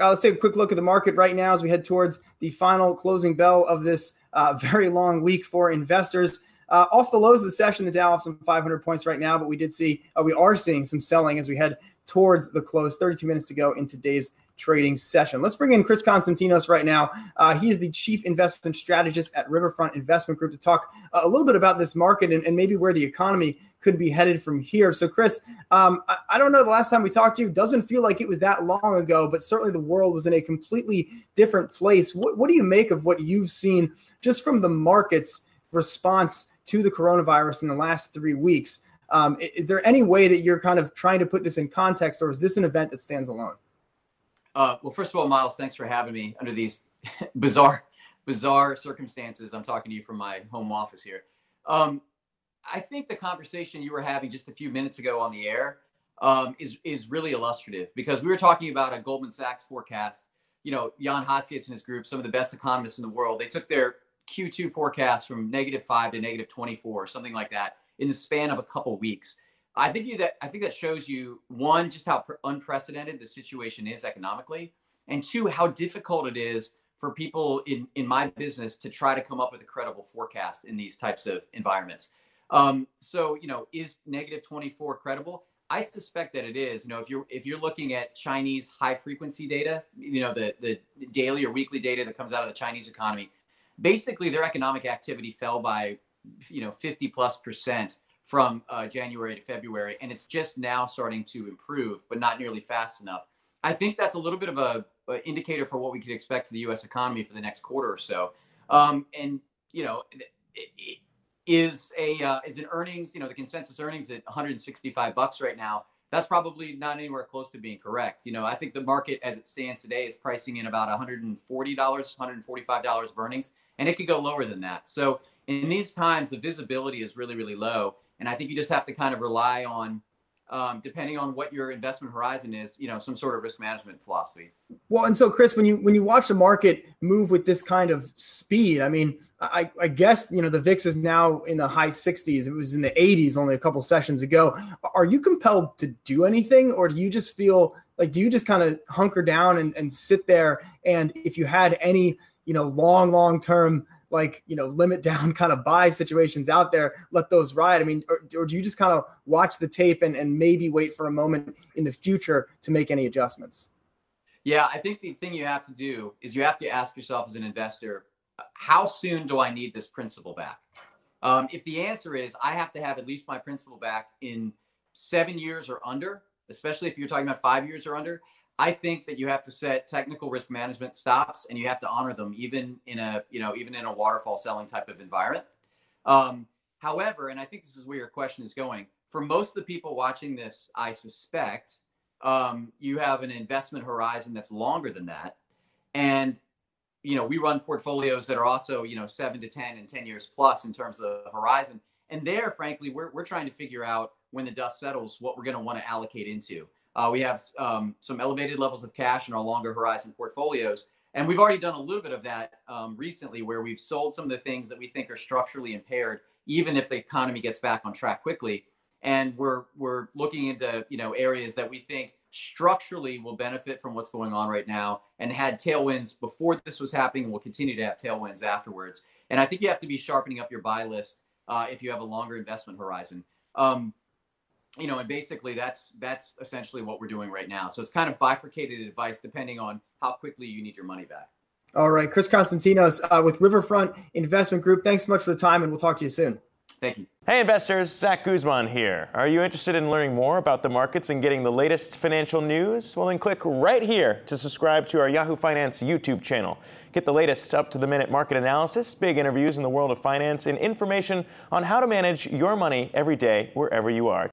Let's take a quick look at the market right now as we head towards the final closing bell of this very long week for investors. Off the lows of the session, the Dow off some 500 points right now, but we are seeing some selling as we head towards the close. 32 minutes to go in today's trading session. Let's bring in Chris Konstantinos right now. He is the Chief Investment Strategist at Riverfront Investment Group to talk a little bit about this market and maybe where the economy could be headed from here. So, Chris, I don't know the last time we talked to you. Doesn't feel like it was that long ago, but certainly the world was in a completely different place. What do you make of what you've seen just from the market's response to the coronavirus in the last 3 weeks? Is there any way that you're kind of trying to put this in context, or is this an event that stands alone? Well, first of all, Miles, thanks for having me under these bizarre circumstances. I'm talking to you from my home office here. I think the conversation you were having just a few minutes ago on the air is really illustrative, because we were talking about a Goldman Sachs forecast. You know, Jan Hatzius and his group, some of the best economists in the world, they took their Q2 forecast from -5 to -24, something like that, in the span of a couple weeks. I think that shows you, one, just how unprecedented the situation is economically, and two, how difficult it is for people in my business to try to come up with a credible forecast in these types of environments. So, you know, is -24 credible? I suspect that it is. You know, if you're looking at Chinese high frequency data, you know, the daily or weekly data that comes out of the Chinese economy, basically their economic activity fell by, 50+% from January to February, and it's just now starting to improve, but not nearly fast enough. I think that's a little bit of a indicator for what we could expect for the U.S. economy for the next quarter or so. And you know, is an earnings, the consensus earnings at $165 right now. That's probably not anywhere close to being correct. You know, I think the market as it stands today is pricing in about $140, $145 of earnings, and it could go lower than that. So in these times, the visibility is really, really low. And I think you just have to kind of rely on, depending on what your investment horizon is, some sort of risk management philosophy. Well, and so Chris, when you watch the market move with this kind of speed, I mean, I guess, the VIX is now in the high 60s. It was in the 80s only a couple sessions ago. Are you compelled to do anything, or do you just feel like, do you just kind of hunker down and sit there? And if you had any, long-term, limit down kind of buy situations out there, let those ride? I mean, or do you just kind of watch the tape and maybe wait for a moment in the future to make any adjustments? Yeah, I think the thing you have to do is you have to ask yourself as an investor, how soon do I need this principal back? If the answer is I have to have at least my principal back in 7 years or under, especially if you're talking about 5 years or under, I think that you have to set technical risk management stops, and you have to honor them even in a waterfall selling type of environment. However, and I think this is where your question is going, for most of the people watching this, I suspect you have an investment horizon that's longer than that. And, we run portfolios that are also, 7 to 10 and 10 years plus in terms of the horizon. And there, frankly, we're trying to figure out, when the dust settles, what we're going to want to allocate into. We have some elevated levels of cash in our longer horizon portfolios. And we've already done a little bit of that recently, where we've sold some of the things that we think are structurally impaired, even if the economy gets back on track quickly. And we're looking into, areas that we think structurally will benefit from what's going on right now, and had tailwinds before this was happening and will continue to have tailwinds afterwards. And I think you have to be sharpening up your buy list if you have a longer investment horizon. And basically that's essentially what we're doing right now. So it's kind of bifurcated advice depending on how quickly you need your money back. All right. Chris Konstantinos with Riverfront Investment Group. Thanks so much for the time, and we'll talk to you soon. Thank you. Hey investors, Zach Guzman here. Are you interested in learning more about the markets and getting the latest financial news? Well, then click right here to subscribe to our Yahoo Finance YouTube channel. Get the latest up-to-the-minute market analysis, big interviews in the world of finance, and information on how to manage your money every day wherever you are.